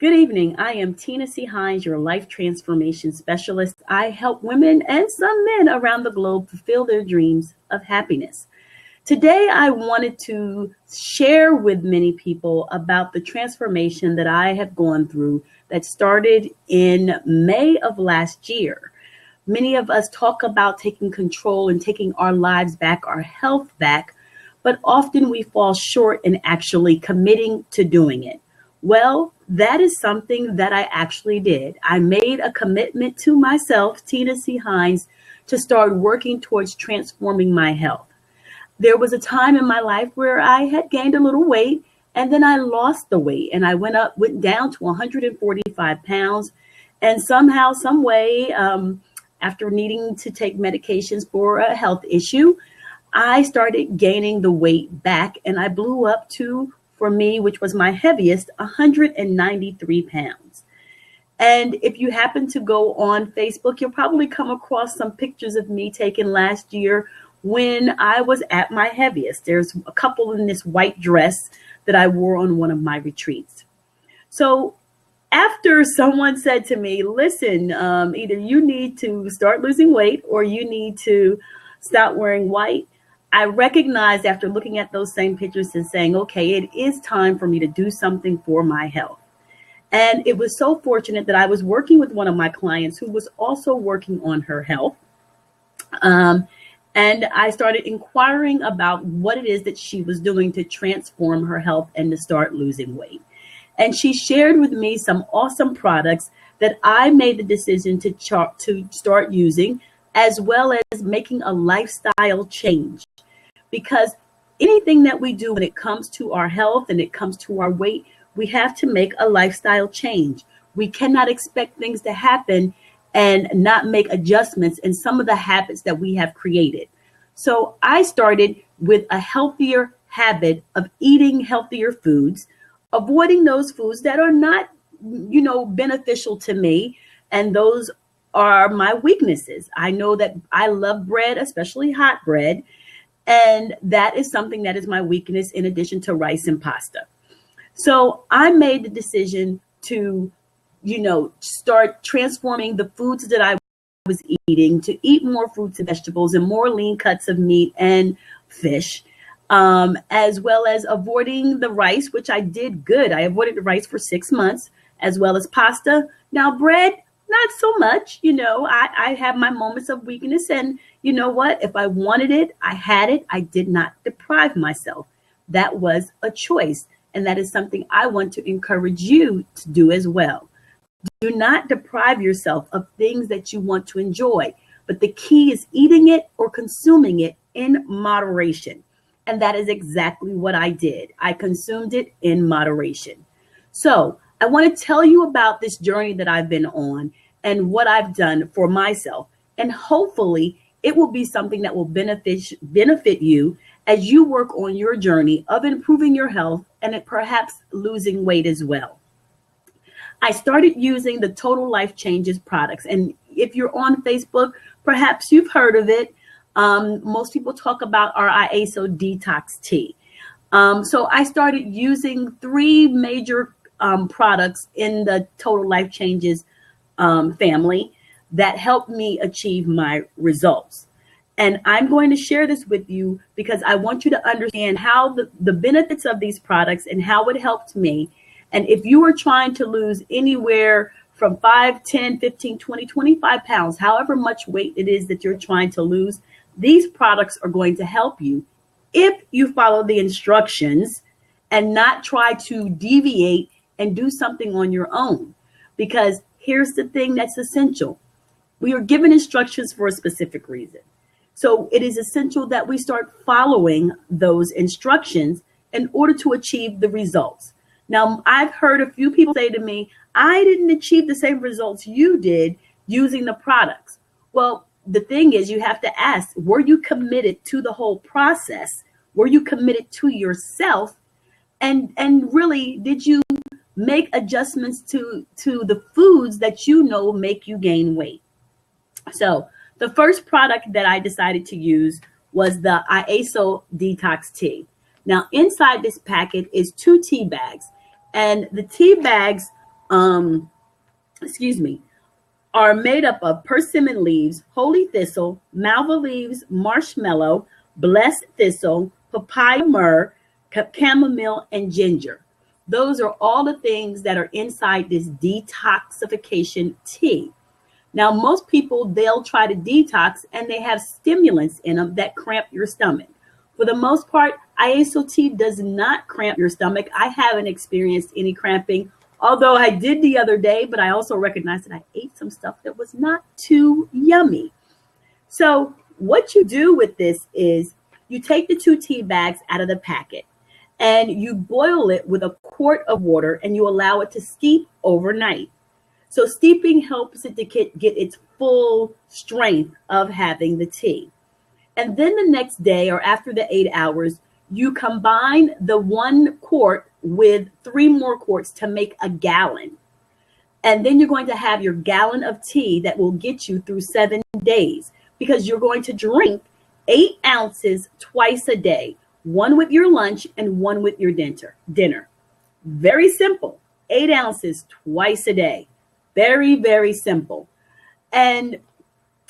Good evening. I am Tina C. Hines, your life transformation specialist. I help women and some men around the globe fulfill their dreams of happiness. Today, I wanted to share with many people about the transformation that I have gone through that started in May of last year. Many of us talk about taking control and taking our lives back, our health back, but often we fall short in actually committing to doing it. Well, that is something that I actually did. I made a commitment to myself, Tina C. Hines, to start working towards transforming my health. There was a time in my life where I had gained a little weight and then I lost the weight and I went down to 145 pounds. And somehow, some way, after needing to take medications for a health issue, I started gaining the weight back and I blew up to, for me, which was my heaviest, 193 pounds. And if you happen to go on Facebook, you'll probably come across some pictures of me taken last year when I was at my heaviest. There's a couple in this white dress that I wore on one of my retreats. So after someone said to me, listen, either you need to start losing weight or you need to stop wearing white, I recognized after looking at those same pictures and saying, okay, it is time for me to do something for my health. And it was so fortunate that I was working with one of my clients who was also working on her health. And I started inquiring about what it is that she was doing to transform her health and to start losing weight. And she shared with me some awesome products that I made the decision to start using, as well as making a lifestyle change. Because anything that we do when it comes to our health and it comes to our weight, we have to make a lifestyle change. We cannot expect things to happen and not make adjustments in some of the habits that we have created. So I started with a healthier habit of eating healthier foods, avoiding those foods that are not, beneficial to me. And those are my weaknesses. I know that I love bread, especially hot bread. And that is something that is my weakness in addition to rice and pasta. So I made the decision to, start transforming the foods that I was eating, to eat more fruits and vegetables and more lean cuts of meat and fish, as well as avoiding the rice, which I did good. I avoided the rice for 6 months, as well as pasta. Now, bread, not so much. I have my moments of weakness, and you know what? If I wanted it, I had it. I did not deprive myself. That was a choice. And that is something I want to encourage you to do as well. Do not deprive yourself of things that you want to enjoy. But the key is eating it or consuming it in moderation. And that is exactly what I did. I consumed it in moderation. So I want to tell you about this journey that I've been on and what I've done for myself. And hopefully it will be something that will benefit you as you work on your journey of improving your health and perhaps losing weight as well. I started using the Total Life Changes products. And if you're on Facebook, perhaps you've heard of it. Most people talk about our IASO Detox Tea. So I started using 3 major products in the Total Life Changes family that helped me achieve my results. And I'm going to share this with you because I want you to understand how the benefits of these products and how it helped me. And if you are trying to lose anywhere from 5, 10, 15, 20, 25 pounds, however much weight it is that you're trying to lose, these products are going to help you if you follow the instructions and not try to deviate and do something on your own. Because here's the thing that's essential. We are given instructions for a specific reason. So it is essential that we start following those instructions in order to achieve the results. Now, I've heard a few people say to me, I didn't achieve the same results you did using the products. Well, the thing is, you have to ask, were you committed to the whole process? Were you committed to yourself? And really, did you make adjustments to the foods that you know make you gain weight? So the first product that I decided to use was the IASO Detox Tea. Now, inside this packet is 2 tea bags, and the tea bags um, excuse me, are made up of persimmon leaves, holy thistle, malva leaves, marshmallow, blessed thistle, papaya myrrh, chamomile, and ginger. Those are all the things that are inside this detoxification tea. Now, most people, they'll try to detox and they have stimulants in them that cramp your stomach. For the most part, ISO tea does not cramp your stomach. I haven't experienced any cramping, although I did the other day, but I also recognized that I ate some stuff that was not too yummy. So what you do with this is you take the 2 tea bags out of the packet and you boil it with a quart of water and you allow it to steep overnight. So steeping helps it to get its full strength of having the tea. And then the next day or after the 8 hours, you combine the 1 quart with 3 more quarts to make a gallon. And then you're going to have your gallon of tea that will get you through 7 days because you're going to drink 8 ounces twice a day, one with your lunch and one with your dinner. Very simple. 8 ounces twice a day. Very, very simple. And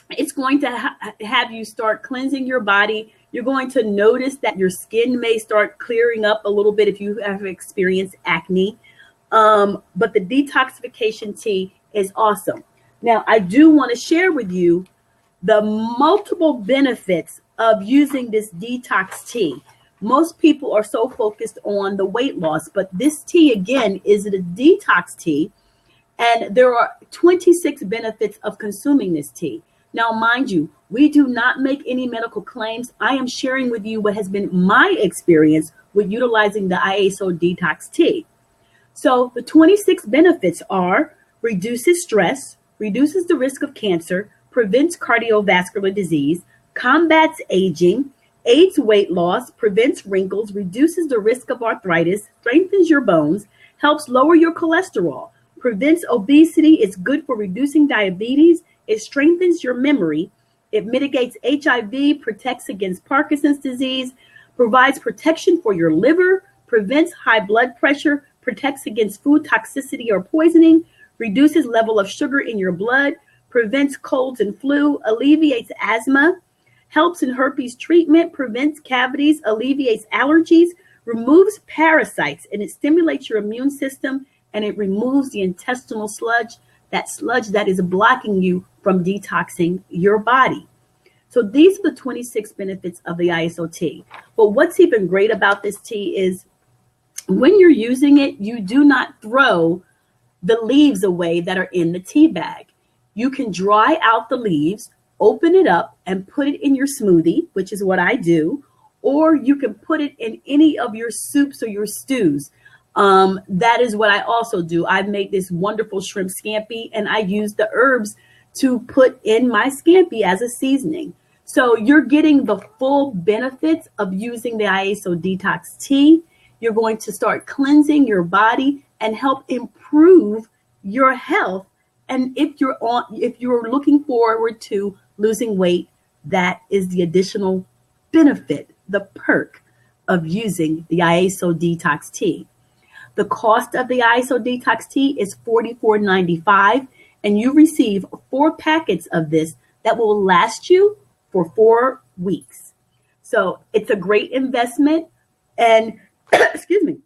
it's going to have you start cleansing your body. You're going to notice that your skin may start clearing up a little bit if you have experienced acne. But the detoxification tea is awesome. Now, I do want to share with you the multiple benefits of using this detox tea. Most people are so focused on the weight loss, but this tea, again, is a detox tea. And there are 26 benefits of consuming this tea. Now, mind you, we do not make any medical claims. I am sharing with you what has been my experience with utilizing the ISO Detox tea. So the 26 benefits are reduces stress, reduces the risk of cancer, prevents cardiovascular disease, combats aging, aids weight loss, prevents wrinkles, reduces the risk of arthritis, strengthens your bones, helps lower your cholesterol, prevents obesity, it's good for reducing diabetes, it strengthens your memory, it mitigates HIV, protects against Parkinson's disease, provides protection for your liver, prevents high blood pressure, protects against food toxicity or poisoning, reduces level of sugar in your blood, prevents colds and flu, alleviates asthma, helps in herpes treatment, prevents cavities, alleviates allergies, removes parasites, and it stimulates your immune system, and it removes the intestinal sludge that is blocking you from detoxing your body. So these are the 26 benefits of the ISO tea. But what's even great about this tea is when you're using it, you do not throw the leaves away that are in the tea bag. You can dry out the leaves, open it up, and put it in your smoothie, which is what I do, or you can put it in any of your soups or your stews. That is what I also do. I've made this wonderful shrimp scampi, and I use the herbs to put in my scampi as a seasoning. So you're getting the full benefits of using the ISO Detox tea. You're going to start cleansing your body and help improve your health. And if you're looking forward to losing weight, that is the additional benefit, the perk of using the ISO Detox tea. The cost of the ISO Detox tea is $44.95, and you receive 4 packets of this that will last you for 4 weeks. So it's a great investment. And excuse me,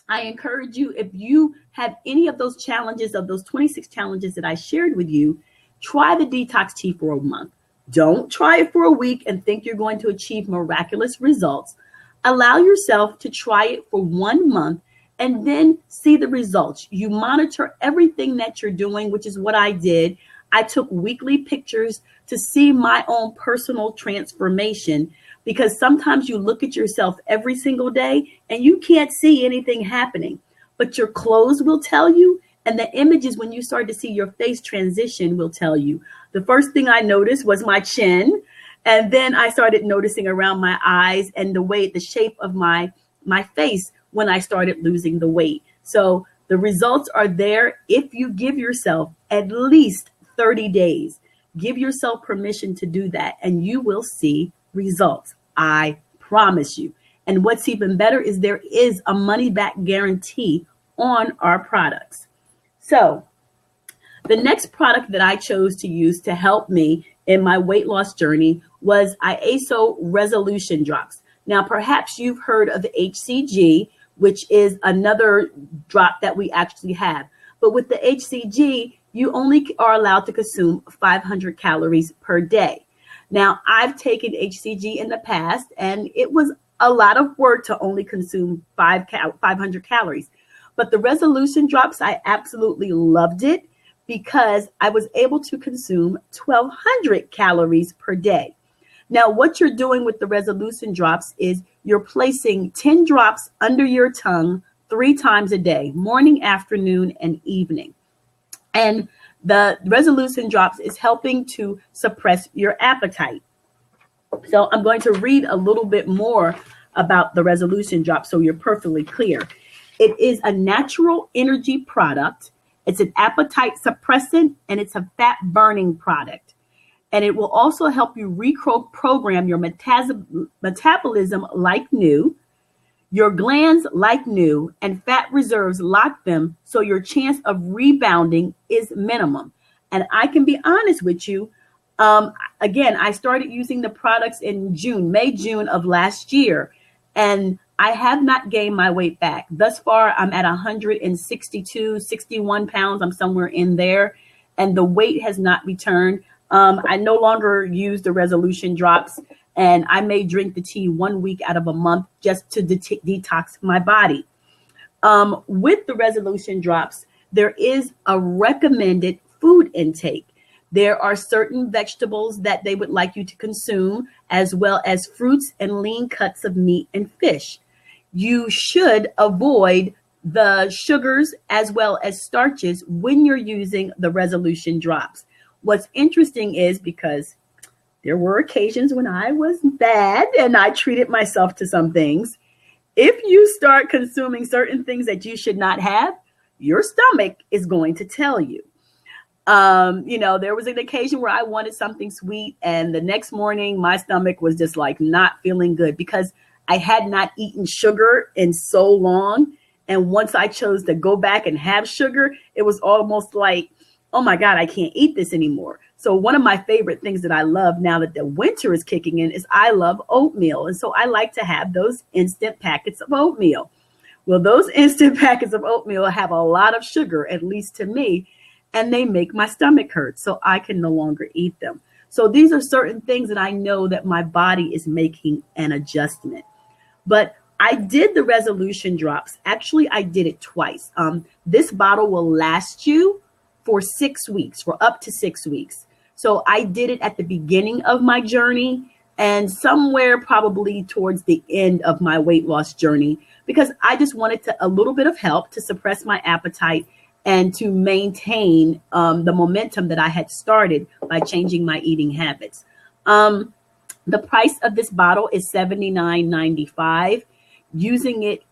I encourage you, if you have any of those challenges, of those 26 challenges that I shared with you, try the detox tea for a month. Don't try it for a week and think you're going to achieve miraculous results. Allow yourself to try it for 1 month and then see the results. You monitor everything that you're doing, which is what I did. I took weekly pictures to see my own personal transformation, because sometimes you look at yourself every single day and you can't see anything happening, but your clothes will tell you. And the images, when you start to see your face transition, will tell you. The first thing I noticed was my chin. And then I started noticing around my eyes and the shape of my face when I started losing the weight. So the results are there if you give yourself at least 30 days. Give yourself permission to do that, and you will see results. I promise you. And what's even better is there is a money back guarantee on our products. So the next product that I chose to use to help me in my weight loss journey was IASO Resolution Drops. Now, perhaps you've heard of the HCG, which is another drop that we actually have. But with the HCG, you only are allowed to consume 500 calories per day. Now, I've taken HCG in the past, and it was a lot of work to only consume 500 calories. But the Resolution Drops, I absolutely loved it because I was able to consume 1,200 calories per day. Now, what you're doing with the Resolution Drops is you're placing 10 drops under your tongue 3 times a day, morning, afternoon, and evening. And the Resolution Drops is helping to suppress your appetite. So I'm going to read a little bit more about the Resolution Drops so you're perfectly clear. It is a natural energy product. It's an appetite suppressant, and it's a fat burning product. And it will also help you reprogram your metabolism like new, your glands like new, and fat reserves lock them, so your chance of rebounding is minimum. And I can be honest with you. Again, I started using the products in May, June of last year, and I have not gained my weight back. Thus far, I'm at 162, 61 pounds. I'm somewhere in there, and the weight has not returned. I no longer use the Resolution Drops, and I may drink the tea 1 week out of a month just to detox my body. With the Resolution Drops, there is a recommended food intake. There are certain vegetables that they would like you to consume, as well as fruits and lean cuts of meat and fish. You should avoid the sugars as well as starches when you're using the Resolution Drops. What's interesting is because there were occasions when I was bad and I treated myself to some things. If you start consuming certain things that you should not have, your stomach is going to tell you. There was an occasion where I wanted something sweet, and the next morning my stomach was just like not feeling good because I had not eaten sugar in so long. And once I chose to go back and have sugar, it was almost like, oh my God, I can't eat this anymore. So one of my favorite things that I love now that the winter is kicking in is I love oatmeal. And so I like to have those instant packets of oatmeal. Well, those instant packets of oatmeal have a lot of sugar, at least to me, and they make my stomach hurt. So I can no longer eat them. So these are certain things that I know that my body is making an adjustment. But I did the Resolution Drops. Actually, I did it twice. This bottle will last you for 6 weeks, for up to 6 weeks. So I did it at the beginning of my journey and somewhere probably towards the end of my weight loss journey, because I just wanted a little bit of help to suppress my appetite and to maintain the momentum that I had started by changing my eating habits. The price of this bottle is $79.95. Using it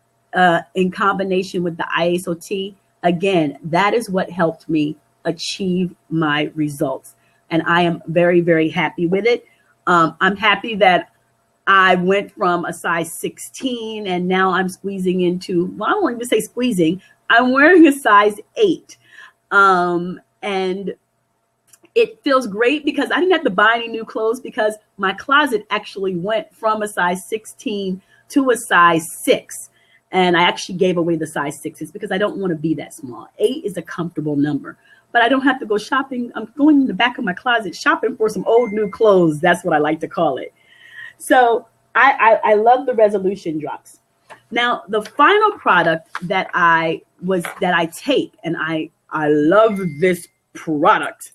in combination with the IASO tea, again, that is what helped me achieve my results. And I am very, very happy with it. I'm happy that I went from a size 16 and now I'm squeezing into, well, I won't even say squeezing. I'm wearing a size 8. And it feels great because I didn't have to buy any new clothes because my closet actually went from a size 16 to a size 6. And I actually gave away the size 6s because I don't want to be that small. 8 is a comfortable number, but I don't have to go shopping. I'm going in the back of my closet shopping for some old new clothes. That's what I like to call it. So I love the Resolution Drops. Now, the final product that I take, and I love this product,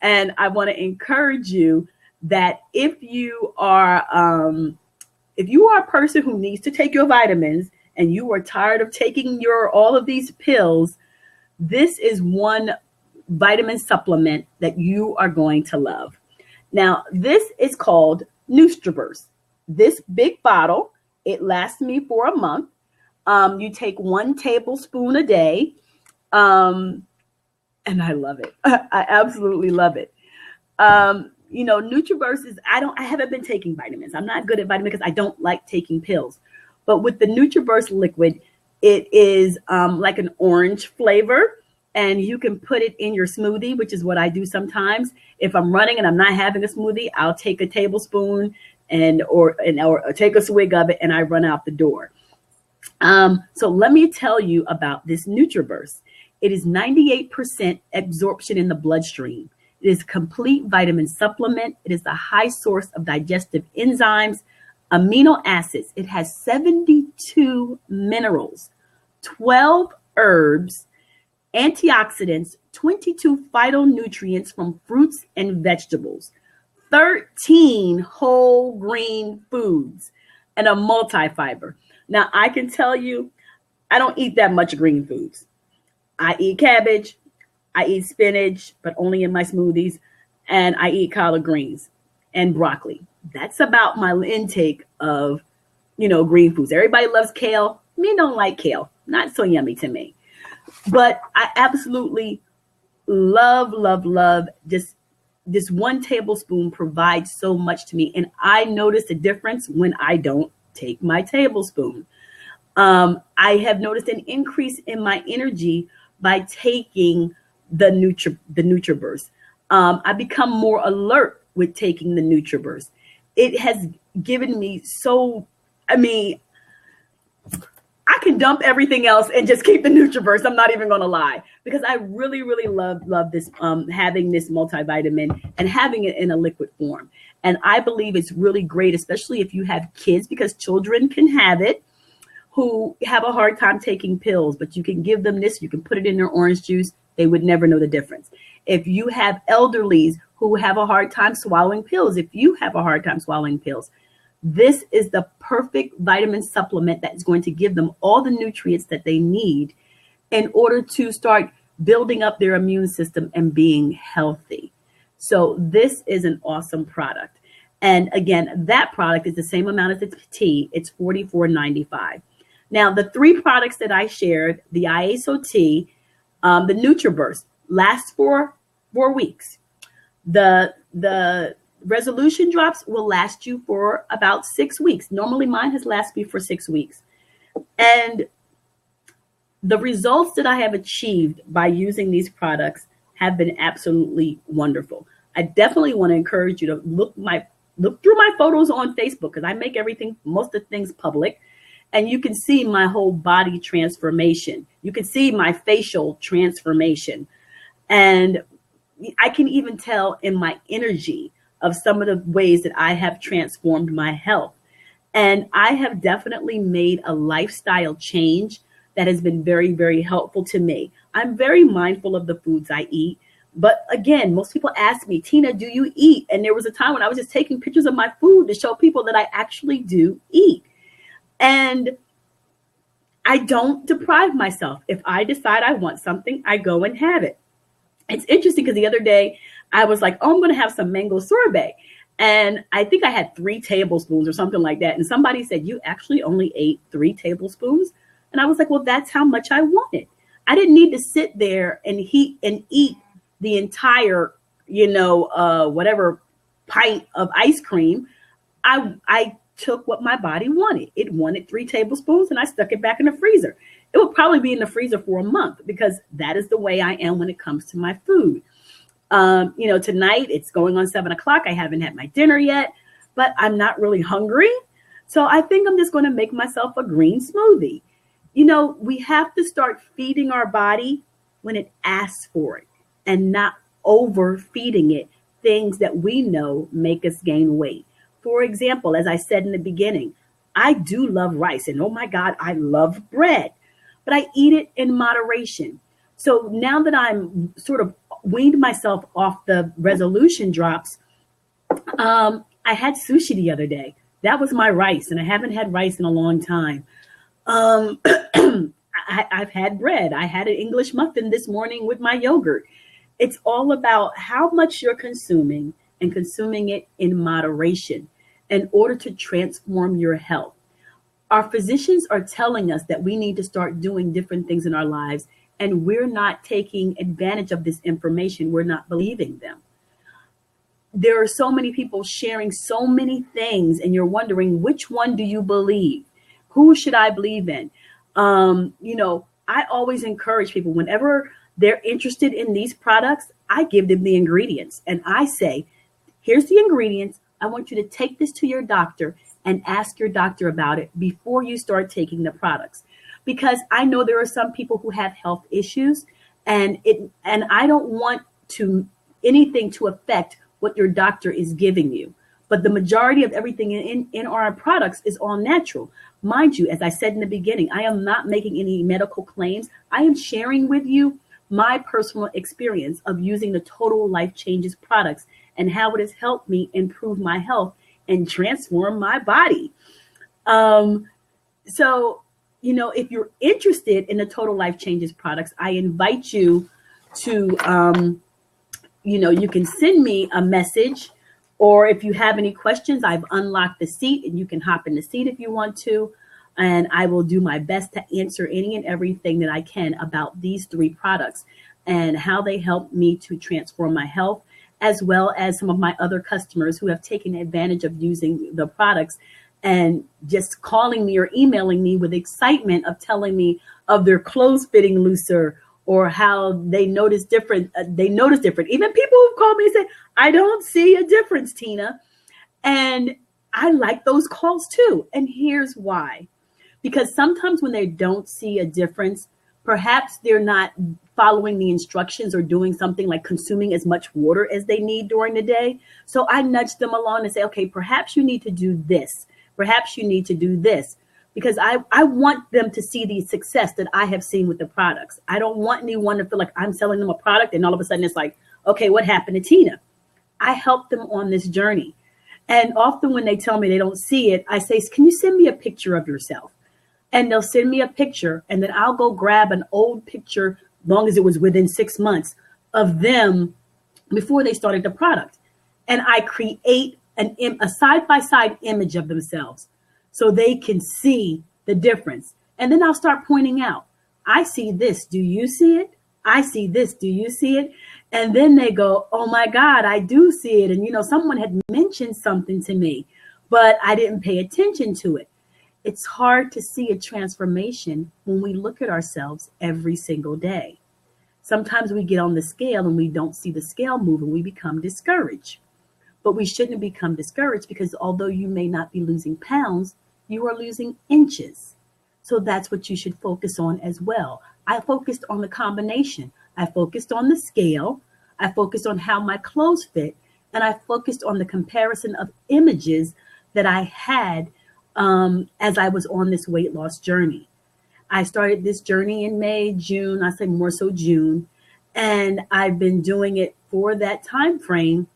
and I want to encourage you that if you are a person who needs to take your vitamins and you are tired of taking all of these pills, this is one vitamin supplement that you are going to love. Now, this is called NutriBurst. This big bottle, it lasts me for a month. You take 1 tablespoon a day, and I love it. I absolutely love it. NutriBurst is, I haven't been taking vitamins. I'm not good at vitamins because I don't like taking pills. But with the NutriBurst liquid, it is like an orange flavor. and you can put it in your smoothie, which is what I do sometimes. If I'm running and I'm not having a smoothie, I'll take a tablespoon or take a swig of it, and I run out the door. So let me tell you about this NutriBurst. It is 98% absorption in the bloodstream. It is a complete vitamin supplement. It is a high source of digestive enzymes, amino acids. It has 72 minerals, 12 herbs, antioxidants, 22 phytonutrients from fruits and vegetables, 13 whole green foods, and a multi-fiber. Now, I can tell you, I don't eat that much green foods. I eat cabbage, I eat spinach, but only in my smoothies, and I eat collard greens and broccoli. That's about my intake of, green foods. Everybody loves kale. Me don't like kale. Not so yummy to me. But I absolutely love just this 1 tablespoon provides so much to me. And I notice a difference when I don't take my tablespoon. I have noticed an increase in my energy by taking the NutriBurst. I become more alert with taking the NutriBurst. It has given me I can dump everything else and just keep the NutriBurst. I'm not even going to lie, because I really, really love this, having this multivitamin and having it in a liquid form. And I believe it's really great, especially if you have kids, because children can have it who have a hard time taking pills, but you can give them this. You can put it in their orange juice. They would never know the difference. If you have elderlies who have a hard time swallowing pills, this is the perfect vitamin supplement that is going to give them all the nutrients that they need in order to start building up their immune system and being healthy. So this is an awesome product. And again, that product is the same amount as the tea. It's $44.95. Now, the 3 products that I shared, the IASO tea, the NutriBurst, lasts for 4 weeks. The resolution drops will last you for about 6 weeks. Normally mine has lasted me for 6 weeks. And the results that I have achieved by using these products have been absolutely wonderful. I definitely want to encourage you to look through my photos on Facebook, because I make most of the things public, and you can see my whole body transformation. You can see my facial transformation. And I can even tell in my energy of some of the ways that I have transformed my health. And I have definitely made a lifestyle change that has been very, very helpful to me. I'm very mindful of the foods I eat. But again, most people ask me, Tina, do you eat? And there was a time when I was just taking pictures of my food to show people that I actually do eat. And I don't deprive myself. If I decide I want something, I go and have it. It's interesting because the other day I was like, I'm going to have some mango sorbet. And I think I had 3 tablespoons or something like that. And somebody said, you actually only ate 3 tablespoons? And I was like, well, that's how much I wanted. I didn't need to sit there and eat the entire, whatever pint of ice cream. I took what my body wanted. It wanted 3 tablespoons, and I stuck it back in the freezer. It will probably be in the freezer for a month, because that is the way I am when it comes to my food. Tonight it's going on 7:00. I haven't had my dinner yet, but I'm not really hungry. So I think I'm just going to make myself a green smoothie. We have to start feeding our body when it asks for it, and not overfeeding it things that we know make us gain weight. For example, as I said in the beginning, I do love rice, and oh my God, I love bread, but I eat it in moderation. So now that I'm sort of weaned myself off the resolution drops, I had sushi the other day. That was my rice, and I haven't had rice in a long time. I've had bread. I had an English muffin this morning with my yogurt. It's all about how much you're consuming, and consuming it in moderation in order to transform your health. Our physicians are telling us that we need to start doing different things in our lives, and we're not taking advantage of this information. We're not believing them. There are so many people sharing so many things, and you're wondering, which one do you believe? Who should I believe in? I always encourage people, whenever they're interested in these products, I give them the ingredients and I say, here's the ingredients. I want you to take this to your doctor and ask your doctor about it before you start taking the products. Because I know there are some people who have health issues and I don't want to anything to affect what your doctor is giving you. But the majority of everything in our products is all natural. Mind you, as I said in the beginning, I am not making any medical claims. I am sharing with you my personal experience of using the Total Life Changes products and how it has helped me improve my health and transform my body. So, if you're interested in the Total Life Changes products, I invite you to, you can send me a message, or if you have any questions, I've unlocked the seat and you can hop in the seat if you want to. And I will do my best to answer any and everything that I can about these 3 products and how they help me to transform my health, as well as some of my other customers who have taken advantage of using the products and just calling me or emailing me with excitement of telling me of their clothes fitting looser or how they notice different. Even people who call me and say, I don't see a difference, Tina. And I like those calls too. And here's why. Because sometimes when they don't see a difference, perhaps they're not following the instructions or doing something like consuming as much water as they need during the day. So I nudge them along and say, okay, perhaps you need to do this. Perhaps you need to do this. Because I want them to see the success that I have seen with the products. I don't want anyone to feel like I'm selling them a product and all of a sudden it's like, okay, what happened to Tina? I help them on this journey. And often when they tell me they don't see it, I say, can you send me a picture of yourself? And they'll send me a picture and then I'll go grab an old picture, long as it was within 6 months, of them before they started the product. And I create a side-by-side image of themselves so they can see the difference. And then I'll start pointing out, I see this. Do you see it? I see this. Do you see it? And then they go, oh my God, I do see it. And, someone had mentioned something to me, but I didn't pay attention to it. It's hard to see a transformation when we look at ourselves every single day. Sometimes we get on the scale and we don't see the scale move and we become discouraged. But we shouldn't become discouraged because although you may not be losing pounds, you are losing inches. So that's what you should focus on as well. I focused on the combination. I focused on the scale. I focused on how my clothes fit. And I focused on the comparison of images that I had as I was on this weight loss journey. I started this journey in May, June, I say more so June, and I've been doing it for that time frame.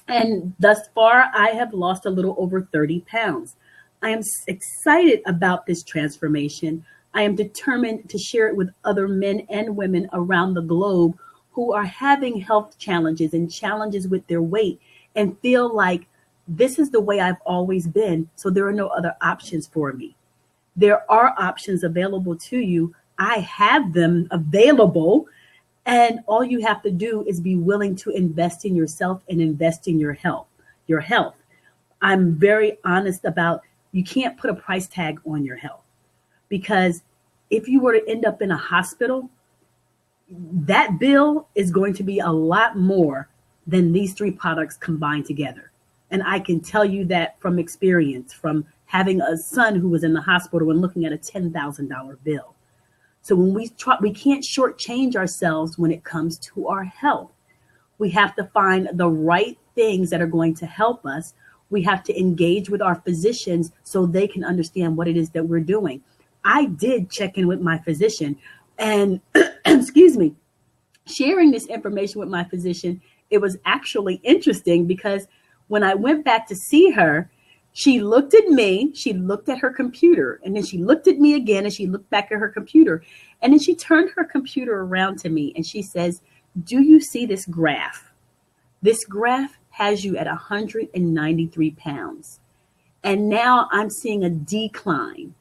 And thus far, I have lost a little over 30 pounds. I am excited about this transformation. I am determined to share it with other men and women around the globe who are having health challenges and challenges with their weight and feel like this is the way I've always been, so there are no other options for me. There are options available to you. I have them available. And all you have to do is be willing to invest in yourself and invest in your health. I'm very honest about you can't put a price tag on your health, because if you were to end up in a hospital, that bill is going to be a lot more than these 3 products combined together. And I can tell you that from experience, from having a son who was in the hospital and looking at a $10,000 bill. So when we can't shortchange ourselves when it comes to our health. We have to find the right things that are going to help us. We have to engage with our physicians so they can understand what it is that we're doing. I did check in with my physician and, excuse me, sharing this information with my physician, it was actually interesting because when I went back to see her, she looked at me, she looked at her computer, and then she looked at me again and she looked back at her computer. And then she turned her computer around to me and she says, do you see this graph? This graph has you at 193 pounds. And now I'm seeing a decline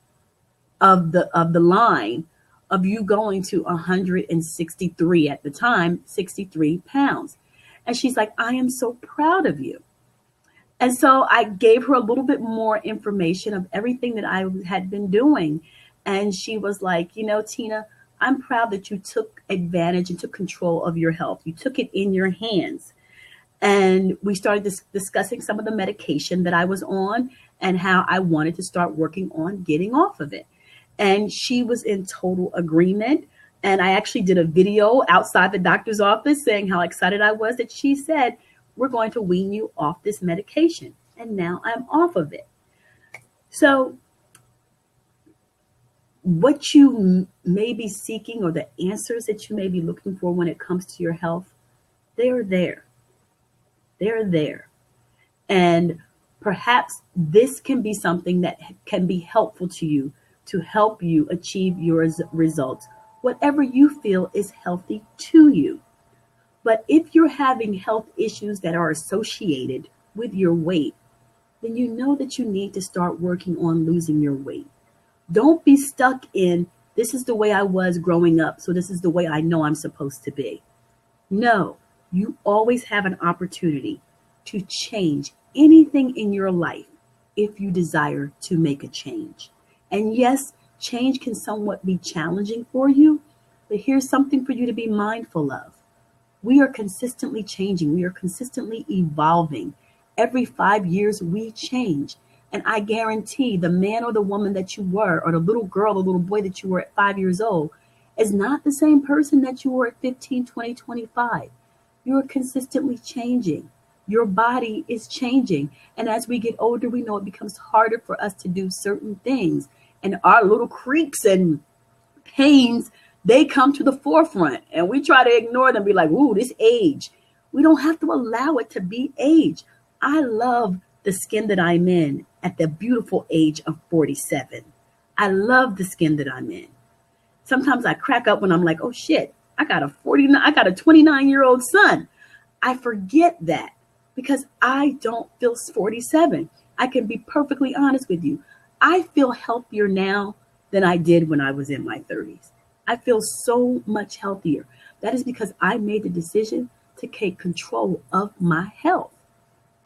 of the line of you going to 163 at the time, 63 pounds. And she's like, I am so proud of you. And so I gave her a little bit more information of everything that I had been doing. And she was like, Tina, I'm proud that you took advantage and took control of your health. You took it in your hands. And we started discussing some of the medication that I was on and how I wanted to start working on getting off of it. And she was in total agreement. And I actually did a video outside the doctor's office saying how excited I was that she said, we're going to wean you off this medication. And now I'm off of it. So what you may be seeking or the answers that you may be looking for when it comes to your health, they are there. They're there. And perhaps this can be something that can be helpful to you to help you achieve your results, whatever you feel is healthy to you. But if you're having health issues that are associated with your weight, then you know that you need to start working on losing your weight. Don't be stuck in, this is the way I was growing up, so this is the way I know I'm supposed to be. No, you always have an opportunity to change anything in your life if you desire to make a change. And yes, change can somewhat be challenging for you, but here's something for you to be mindful of. We are consistently changing. We are consistently evolving. Every 5 years, we change. And I guarantee the man or the woman that you were, or the little girl, the little boy that you were at 5 years old, is not the same person that you were at 15, 20, 25. You are consistently changing. Your body is changing. And as we get older, we know it becomes harder for us to do certain things. And our little creaks and pains, they come to the forefront. And we try to ignore them, be like, ooh, this age. We don't have to allow it to be age. I love the skin that I'm in at the beautiful age of 47. I love the skin that I'm in. Sometimes I crack up when I'm like, oh shit, I got a 29-year-old son. I forget that because I don't feel 47. I can be perfectly honest with you. I feel healthier now than I did when I was in my 30s. I feel so much healthier. That is because I made the decision to take control of my health.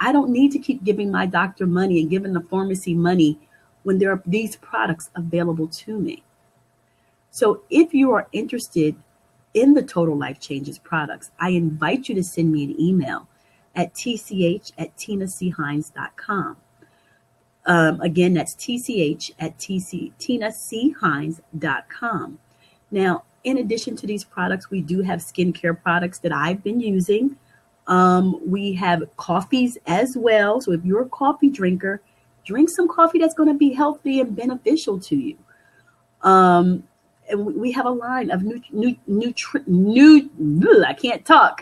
I don't need to keep giving my doctor money and giving the pharmacy money when there are these products available to me. So if you are interested in the Total Life Changes products, I invite you to send me an email at tch@tinachines.com. Again, that's tch@tinachines.com. Now, in addition to these products, we do have skincare products that I've been using. We have coffees as well. So if you're a coffee drinker, drink some coffee that's going to be healthy and beneficial to you. And we have a line of I can't talk,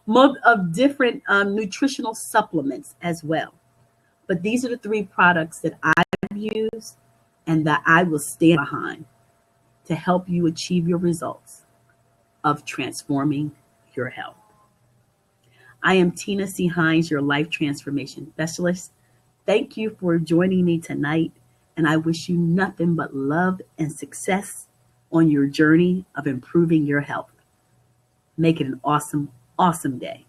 of different nutritional supplements as well. But these are the 3 products that I've used and that I will stand behind to help you achieve your results of transforming your health. I am Tina C. Hines, your life transformation specialist. Thank you for joining me tonight, and I wish you nothing but love and success on your journey of improving your health. Make it an awesome, awesome day.